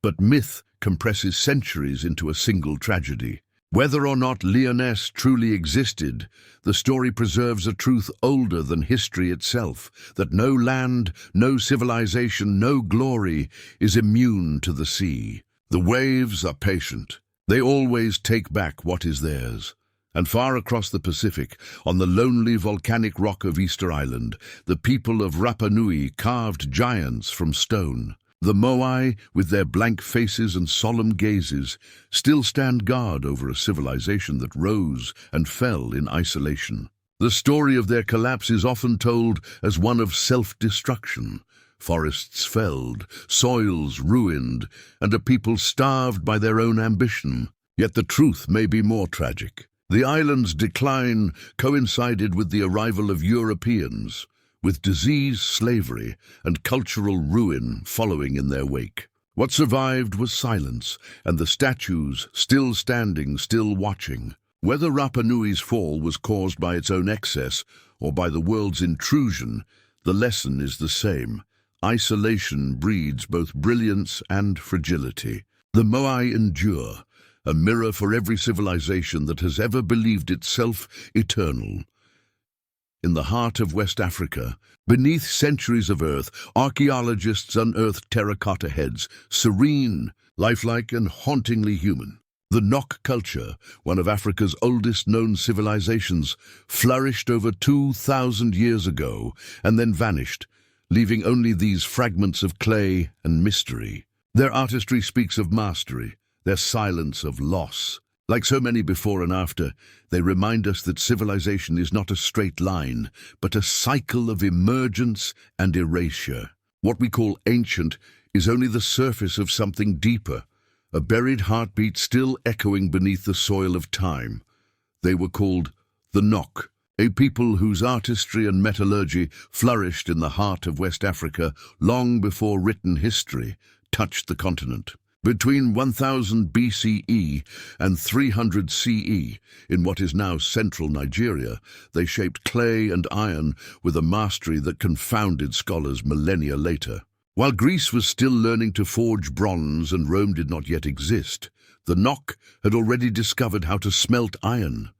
Speaker 1: But myth compresses centuries into a single tragedy. Whether or not Lyonesse truly existed, the story preserves a truth older than history itself, that no land, no civilization, no glory is immune to the sea. The waves are patient. They always take back what is theirs. And far across the Pacific, on the lonely volcanic rock of Easter Island, the people of Rapa Nui carved giants from stone. The Moai, with their blank faces and solemn gazes, still stand guard over a civilization that rose and fell in isolation. The story of their collapse is often told as one of self-destruction. Forests felled, soils ruined, and a people starved by their own ambition. Yet the truth may be more tragic. The island's decline coincided with the arrival of Europeans, with disease, slavery, and cultural ruin following in their wake. What survived was silence, and the statues, still standing, still watching. Whether Rapa Nui's fall was caused by its own excess or by the world's intrusion, the lesson is the same. Isolation breeds both brilliance and fragility. The Moai endure, a mirror for every civilization that has ever believed itself eternal. In the heart of West Africa, beneath centuries of earth, archaeologists unearthed terracotta heads, serene, lifelike, and hauntingly human. The Nok culture, one of Africa's oldest known civilizations, flourished over 2,000 years ago and then vanished, leaving only these fragments of clay and mystery. Their artistry speaks of mastery, their silence of loss. Like so many before and after, they remind us that civilization is not a straight line, but a cycle of emergence and erasure. What we call ancient is only the surface of something deeper, a buried heartbeat still echoing beneath the soil of time. They were called the Nok, a people whose artistry and metallurgy flourished in the heart of West Africa long before written history touched the continent. Between 1000 BCE and 300 CE, in what is now central Nigeria, they shaped clay and iron with a mastery that confounded scholars millennia later. While Greece was still learning to forge bronze and Rome did not yet exist, the Nok had already discovered how to smelt iron,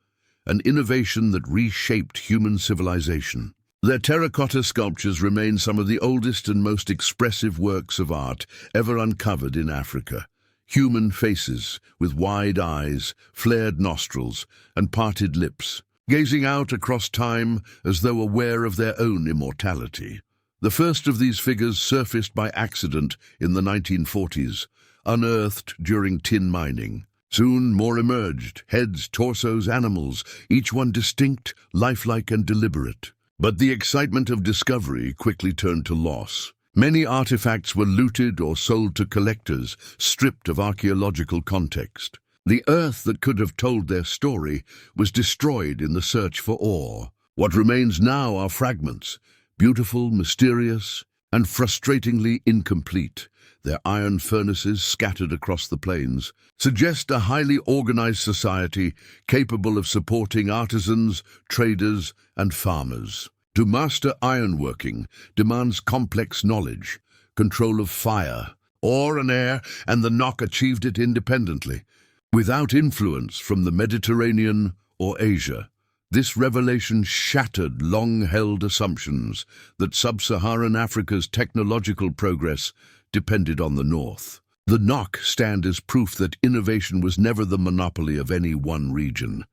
Speaker 1: an innovation that reshaped human civilization. Their terracotta sculptures remain some of the oldest and most expressive works of art ever uncovered in Africa. Human faces with wide eyes, flared nostrils, and parted lips, gazing out across time as though aware of their own immortality. The first of these figures surfaced by accident in the 1940s, unearthed during tin mining. Soon more emerged, heads, torsos, animals, each one distinct, lifelike and deliberate. But the excitement of discovery quickly turned to loss. Many artifacts were looted or sold to collectors, stripped of archaeological context. The earth that could have told their story was destroyed in the search for ore. What remains now are fragments, beautiful, mysterious, and frustratingly incomplete. Their iron furnaces, scattered across the plains, suggest a highly organized society capable of supporting artisans, traders, and farmers. To master ironworking demands complex knowledge, control of fire, ore and air, and the Nok achieved it independently, without influence from the Mediterranean or Asia. This revelation shattered long-held assumptions that sub-Saharan Africa's technological progress depended on the North. The Nok stand as proof that innovation was never the monopoly of any one region.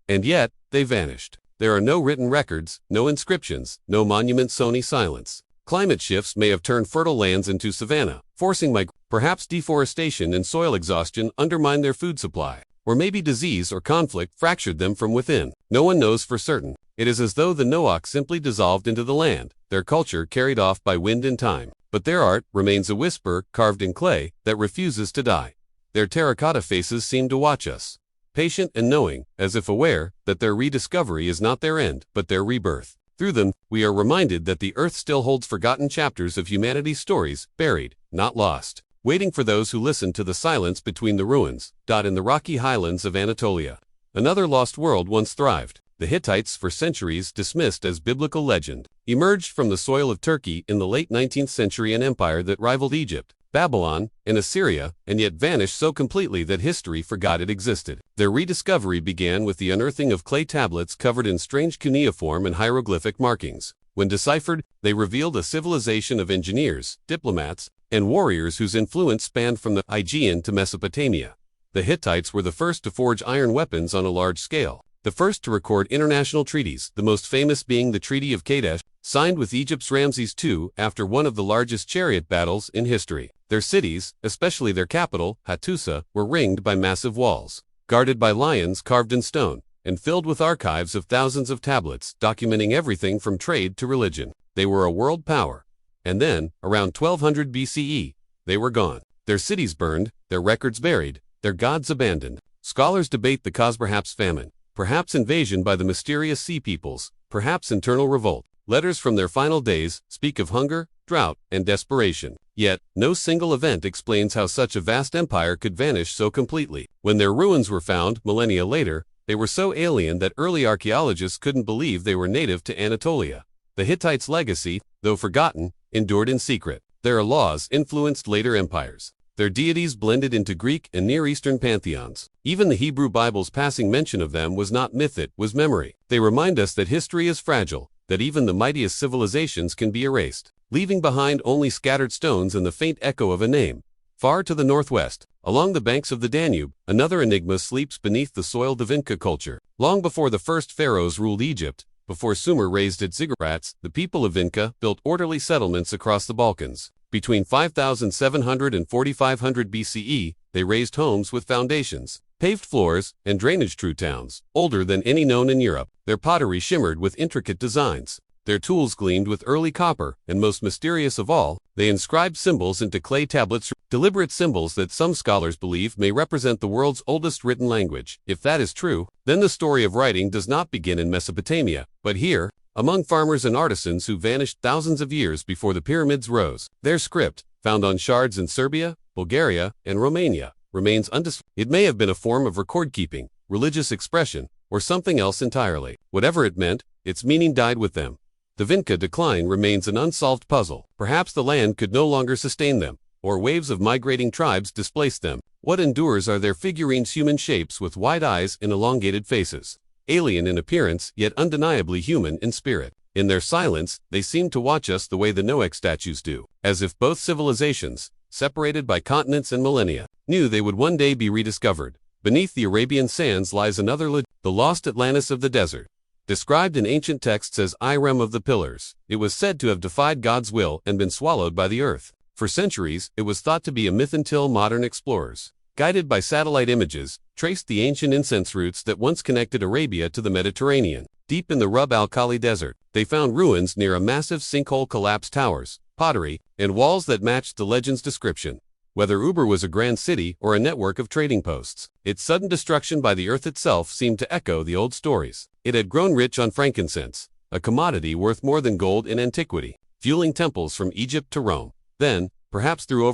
Speaker 2: And yet, they vanished. There are no written records, no inscriptions, no monuments, only silence. Climate shifts may have turned fertile lands into savanna, forcing perhaps deforestation and soil exhaustion undermined their food supply. Or maybe disease or conflict fractured them from within. No one knows for certain. It is as though the Noach simply dissolved into the land, their culture carried off by wind and time. But their art remains a whisper carved in clay that refuses to die. Their terracotta faces seem to watch us, patient and knowing, as if aware that their rediscovery is not their end, but their rebirth. Through them, we are reminded that the earth still holds forgotten chapters of humanity's stories, buried, not lost, waiting for those who listen to the silence between the ruins, in the rocky highlands of Anatolia. Another lost world once thrived. The Hittites, for centuries dismissed as biblical legend, emerged from the soil of Turkey in the late 19th century, an empire that rivaled Egypt, Babylon, and Assyria, and yet vanished so completely that history forgot it existed. Their rediscovery began with the unearthing of clay tablets covered in strange cuneiform and hieroglyphic markings. When deciphered, they revealed a civilization of engineers, diplomats, and warriors whose influence spanned from the Aegean to Mesopotamia. The Hittites were the first to forge iron weapons on a large scale, the first to record international treaties, the most famous being the Treaty of Kadesh, signed with Egypt's Ramses II after one of the largest chariot battles in history. Their cities, especially their capital, Hattusa, were ringed by massive walls, guarded by lions carved in stone, and filled with archives of thousands of tablets documenting everything from trade to religion. They were a world power. And then, around 1200 BCE, they were gone. Their cities burned, their records buried, their gods abandoned. Scholars debate the cause, perhaps famine, perhaps invasion by the mysterious sea peoples, perhaps internal revolt. Letters from their final days speak of hunger, drought, and desperation. Yet, no single event explains how such a vast empire could vanish so completely. When their ruins were found, millennia later, they were so alien that early archaeologists couldn't believe they were native to Anatolia. The Hittites' legacy, though forgotten, endured in secret. Their laws influenced later empires. Their deities blended into Greek and Near Eastern pantheons. Even the Hebrew Bible's passing mention of them was not myth, it was memory. They remind us that history is fragile, that even the mightiest civilizations can be erased, leaving behind only scattered stones and the faint echo of a name. Far to the northwest, along the banks of the Danube, another enigma sleeps beneath the soil. The Inca culture. Long before the first pharaohs ruled Egypt, before Sumer raised its ziggurats, the people of Inca built orderly settlements across the Balkans. Between 5700 and 4500 BCE, they raised homes with foundations, paved floors, and drainage. True towns, older than any known in Europe. Their pottery shimmered with intricate designs. Their tools gleamed with early copper, and most mysterious of all, they inscribed symbols into clay tablets, deliberate symbols that some scholars believe may represent the world's oldest written language. If that is true, then the story of writing does not begin in Mesopotamia, but here, among farmers and artisans who vanished thousands of years before the pyramids rose. Their script, found on shards in Serbia, Bulgaria, and Romania, remains undiscovered. It may have been a form of record-keeping, religious expression, or something else entirely. Whatever it meant, its meaning died with them. The Vinca decline remains an unsolved puzzle. Perhaps the land could no longer sustain them, or waves of migrating tribes displaced them. What endures are their figurines, human shapes with wide eyes and elongated faces. Alien in appearance, yet undeniably human in spirit. In their silence, they seem to watch us the way the Noach statues do, as if both civilizations, separated by continents and millennia, knew they would one day be rediscovered. Beneath the Arabian sands lies another the lost Atlantis of the desert. Described in ancient texts as Irem of the Pillars, it was said to have defied God's will and been swallowed by the earth. For centuries, it was thought to be a myth until modern explorers guided by satellite images, traced the ancient incense routes that once connected Arabia to the Mediterranean. Deep in the Rub al-Khali Desert, they found ruins near a massive sinkhole-collapsed towers, pottery, and walls that matched the legend's description. Whether Uber was a grand city or a network of trading posts, its sudden destruction by the earth itself seemed to echo the old stories. It had grown rich on frankincense, a commodity worth more than gold in antiquity, fueling temples from Egypt to Rome. Then, perhaps through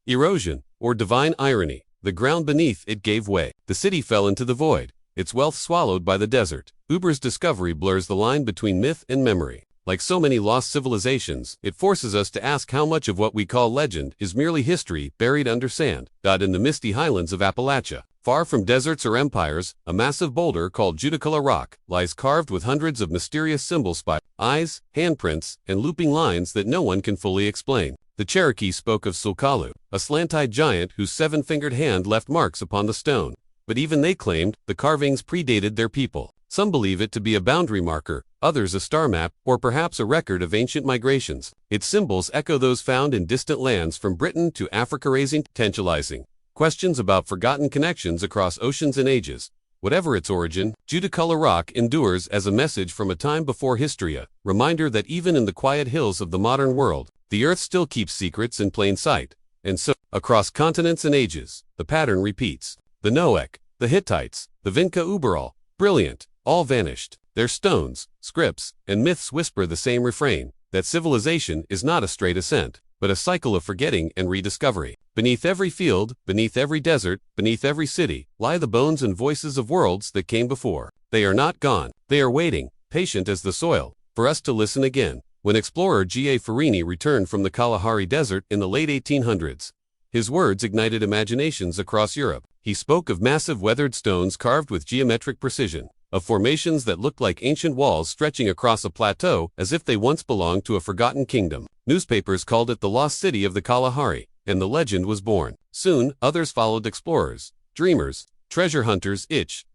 Speaker 2: erosion or divine irony, the ground beneath it gave way. The city fell into the void, its wealth swallowed by the desert. Uber's discovery blurs the line between myth and memory. Like so many lost civilizations, it forces us to ask how much of what we call legend is merely history buried under sand. In the misty highlands of Appalachia, far from deserts or empires, a massive boulder called Juticala Rock lies carved with hundreds of mysterious symbols by eyes, handprints, and looping lines that no one can fully explain. The Cherokee spoke of Sulkalu, a slant-eyed giant whose seven-fingered hand left marks upon the stone. But even they claimed the carvings predated their people. Some believe it to be a boundary marker, others a star map, or perhaps a record of ancient migrations. Its symbols echo those found in distant lands from Britain to Africa, raising potentializing questions about forgotten connections across oceans and ages. Whatever its origin, Juticala Rock endures as a message from a time before history, a reminder that even in the quiet hills of the modern world, the earth still keeps secrets in plain sight. And so, across continents and ages, the pattern repeats. The Noach, the Hittites, the Vinca Uberal, brilliant, all vanished. Their stones, scripts, and myths whisper the same refrain, that civilization is not a straight ascent, but a cycle of forgetting and rediscovery. Beneath every field, beneath every desert, beneath every city, lie the bones and voices of worlds that came before. They are not gone. They are waiting, patient as the soil, for us to listen again. When explorer G.A. Farini returned from the Kalahari Desert in the late 1800s, his words ignited imaginations across Europe. He spoke of massive weathered stones carved with geometric precision, of formations that looked like ancient walls stretching across a plateau as if they once belonged to a forgotten kingdom. Newspapers called it the lost city of the Kalahari, and the legend was born. Soon, others followed, explorers, dreamers, treasure hunters,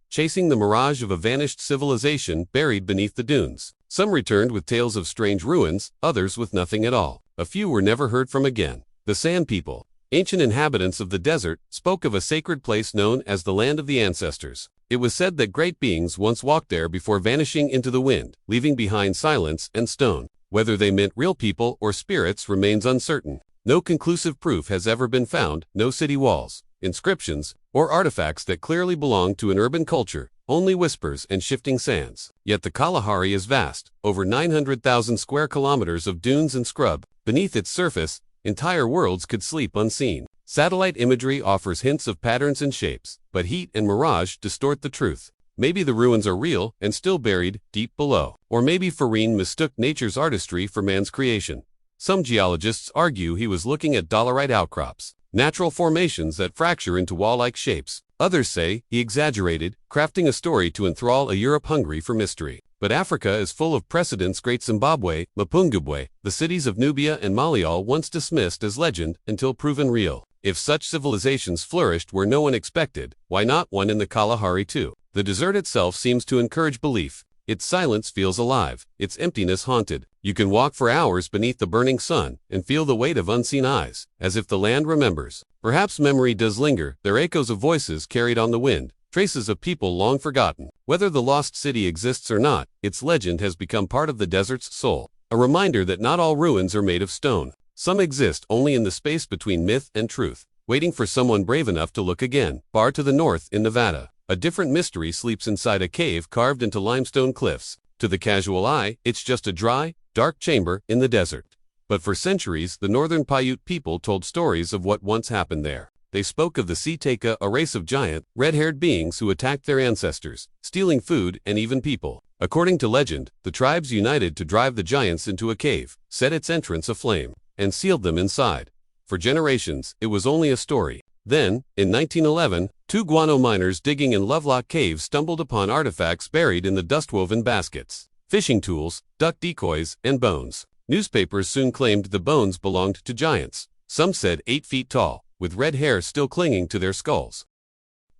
Speaker 2: chasing the mirage of a vanished civilization buried beneath the dunes. Some returned with tales of strange ruins, others with nothing at all. A few were never heard from again. The Sand People, ancient inhabitants of the desert, spoke of a sacred place known as the Land of the Ancestors. It was said that great beings once walked there before vanishing into the wind, leaving behind silence and stone. Whether they meant real people or spirits remains uncertain. No conclusive proof has ever been found, no city walls, inscriptions, or artifacts that clearly belong to an urban culture, only whispers and shifting sands. Yet the Kalahari is vast, over 900,000 square kilometers of dunes and scrub. Beneath its surface, entire worlds could sleep unseen. Satellite imagery offers hints of patterns and shapes, but heat and mirage distort the truth. Maybe the ruins are real and still buried deep below. Or maybe Farin mistook nature's artistry for man's creation. Some geologists argue he was looking at dolerite outcrops, natural formations that fracture into wall-like shapes. Others say he exaggerated, crafting a story to enthrall a Europe hungry for mystery. But Africa is full of precedents. Great Zimbabwe, Mapungubwe, the cities of Nubia and Malial once dismissed as legend until proven real. If such civilizations flourished where no one expected, why not one in the Kalahari too? The desert itself seems to encourage belief. Its silence feels alive, its emptiness haunted. You can walk for hours beneath the burning sun and feel the weight of unseen eyes, as if the land remembers. Perhaps memory does linger, there echoes of voices carried on the wind, traces of people long forgotten. Whether the lost city exists or not, its legend has become part of the desert's soul. A reminder that not all ruins are made of stone. Some exist only in the space between myth and truth, waiting for someone brave enough to look again. Far to the north in Nevada, a different mystery sleeps inside a cave carved into limestone cliffs. To the casual eye, it's just a dry, dark chamber in the desert. But for centuries, the northern Paiute people told stories of what once happened there. They spoke of the Siteka, a race of giant, red-haired beings who attacked their ancestors, stealing food and even people. According to legend, the tribes united to drive the giants into a cave, set its entrance aflame, and sealed them inside. For generations, it was only a story. Then, in 1911, two guano miners digging in Lovelock Cave stumbled upon artifacts buried in the dust-woven baskets. Fishing tools, duck decoys, and bones. Newspapers soon claimed the bones belonged to giants. Some said 8 feet tall, with red hair still clinging to their skulls.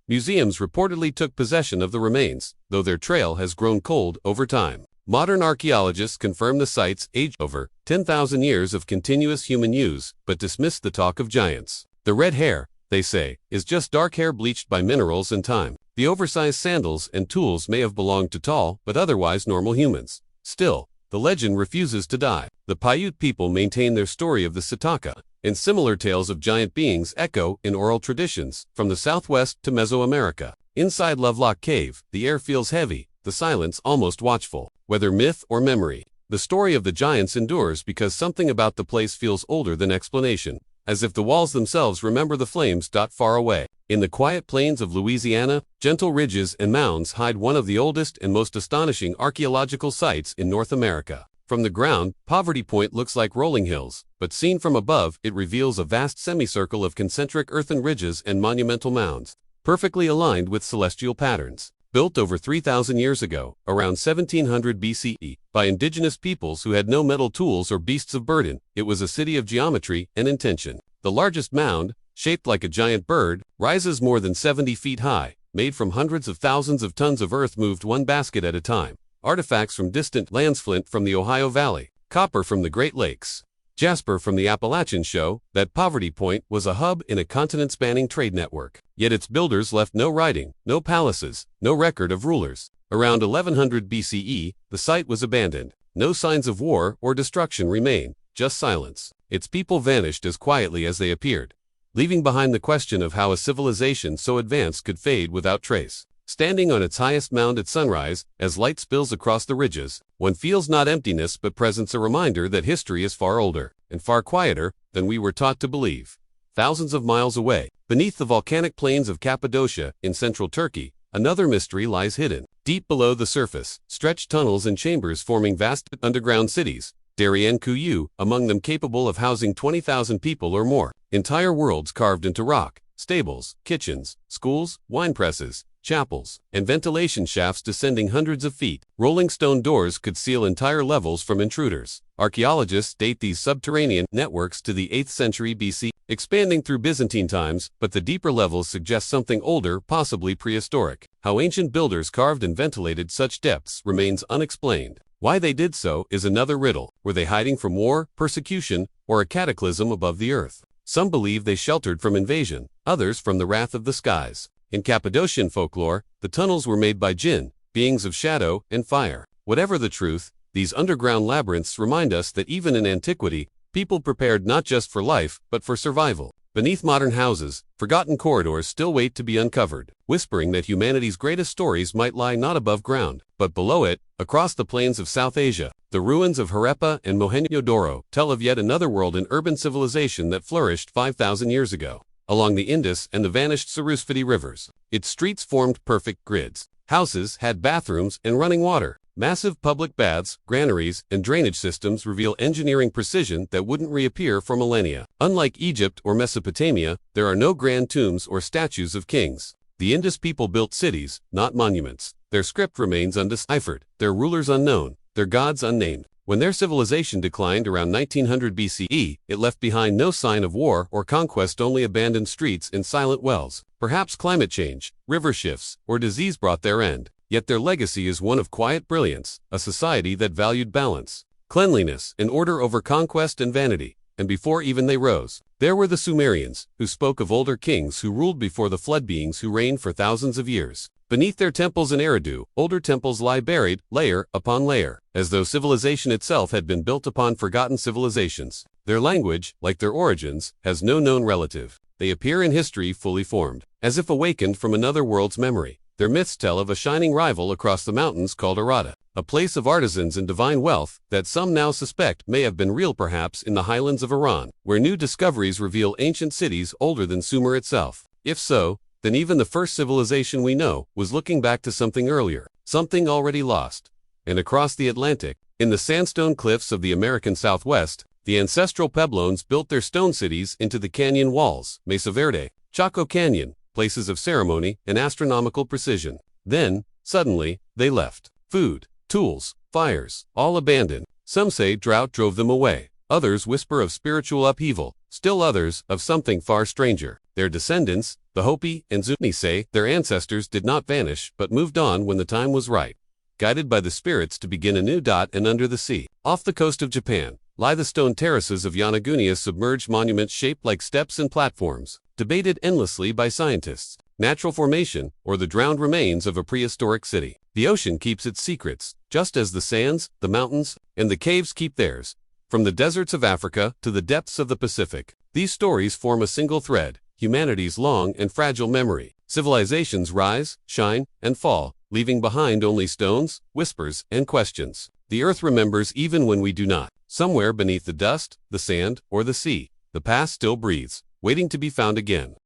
Speaker 2: Museums reportedly took possession of the remains, though their trail has grown cold over time. Modern archaeologists confirm the site's age over 10,000 years of continuous human use, but dismiss the talk of giants. The red hair, they say, is just dark hair bleached by minerals and time. The oversized sandals and tools may have belonged to tall, but otherwise normal humans. Still, the legend refuses to die. The Paiute people maintain their story of the Sitaka, and similar tales of giant beings echo in oral traditions, from the southwest to Mesoamerica. Inside Lovelock Cave, the air feels heavy, the silence almost watchful. Whether myth or memory, the story of the giants endures because something about the place feels older than explanation, as if the walls themselves remember the flames far away. In the quiet plains of Louisiana, gentle ridges and mounds hide one of the oldest and most astonishing archaeological sites in North America. From the ground, Poverty Point looks like rolling hills, but seen from above, it reveals a vast semicircle of concentric earthen ridges and monumental mounds, perfectly aligned with celestial patterns. Built over 3,000 years ago, around 1700 BCE, by indigenous peoples who had no metal tools or beasts of burden, it was a city of geometry and intention. The largest mound, shaped like a giant bird, rises more than 70 feet high, made from hundreds of thousands of tons of earth moved one basket at a time. Artifacts from distant lands, flint from the Ohio Valley, copper from the Great Lakes, jasper from the Appalachians show that Poverty Point was a hub in a continent-spanning trade network. Yet its builders left no writing, no palaces, no record of rulers. Around 1100 BCE, the site was abandoned. No signs of war or destruction remain, just silence. Its people vanished as quietly as they appeared, leaving behind the question of how a civilization so advanced could fade without trace. Standing on its highest mound at sunrise, as light spills across the ridges, one feels not emptiness but presence, a reminder that history is far older and far quieter than we were taught to believe. Thousands of miles away, beneath the volcanic plains of Cappadocia in central Turkey, another mystery lies hidden. Deep below the surface, stretch tunnels and chambers forming vast underground cities, Derinkuyu, among them capable of housing 20,000 people or more. Entire worlds carved into rock, stables, kitchens, schools, wine presses, chapels, and ventilation shafts descending hundreds of feet. Rolling stone doors could seal entire levels from intruders. Archaeologists date these subterranean networks to the 8th century BC, expanding through Byzantine times, but the deeper levels suggest something older, possibly prehistoric. How ancient builders carved and ventilated such depths remains unexplained. Why they did so is another riddle. Were they hiding from war, persecution, or a cataclysm above the earth? Some believe they sheltered from invasion, others from the wrath of the skies. In Cappadocian folklore, the tunnels were made by jinn, beings of shadow and fire. Whatever the truth, these underground labyrinths remind us that even in antiquity, people prepared not just for life, but for survival. Beneath modern houses, forgotten corridors still wait to be uncovered, whispering that humanity's greatest stories might lie not above ground, but below it. Across the plains of South Asia, the ruins of Harappa and Mohenjo-daro tell of yet another world and urban civilization that flourished 5,000 years ago. Along the Indus and the vanished Sarasvati rivers, its streets formed perfect grids. Houses had bathrooms and running water. Massive public baths, granaries, and drainage systems reveal engineering precision that wouldn't reappear for millennia. Unlike Egypt or Mesopotamia, there are no grand tombs or statues of kings. The Indus people built cities, not monuments. Their script remains undeciphered, their rulers unknown, their gods unnamed. When their civilization declined around 1900 BCE, it left behind no sign of war or conquest, only abandoned streets and silent wells. Perhaps climate change, river shifts, or disease brought their end. Yet their legacy is one of quiet brilliance, a society that valued balance, cleanliness, and order over conquest and vanity. And before even they rose, there were the Sumerians, who spoke of older kings who ruled before the flood, beings who reigned for thousands of years. Beneath their temples in Eridu, older temples lie buried, layer upon layer, as though civilization itself had been built upon forgotten civilizations. Their language, like their origins, has no known relative. They appear in history fully formed, as if awakened from another world's memory. Their myths tell of a shining rival across the mountains called Arata, a place of artisans and divine wealth that some now suspect may have been real, perhaps in the highlands of Iran, where new discoveries reveal ancient cities older than Sumer itself. If so, then even the first civilization we know was looking back to something earlier, something already lost. And across the Atlantic, in the sandstone cliffs of the American Southwest, the ancestral Pueblones built their stone cities into the canyon walls, Mesa Verde, Chaco Canyon, places of ceremony and astronomical precision. Then, suddenly, they left. Food, tools, fires, all abandoned. Some say drought drove them away. Others whisper of spiritual upheaval. Still others of something far stranger. Their descendants, the Hopi and Zuni, say their ancestors did not vanish but moved on when the time was right, guided by the spirits to begin anew. And under the sea, off the coast of Japan, lie the stone terraces of Yonaguni, submerged monuments shaped like steps and platforms. debated endlessly by scientists. Natural formation, or the drowned remains of a prehistoric city. The ocean keeps its secrets, just as the sands, the mountains, and the caves keep theirs. From the deserts of Africa to the depths of the Pacific, these stories form a single thread, humanity's long and fragile memory. Civilizations rise, shine, and fall, leaving behind only stones, whispers, and questions. The earth remembers even when we do not. Somewhere beneath the dust, the sand, or the sea, the past still breathes, waiting to be found again.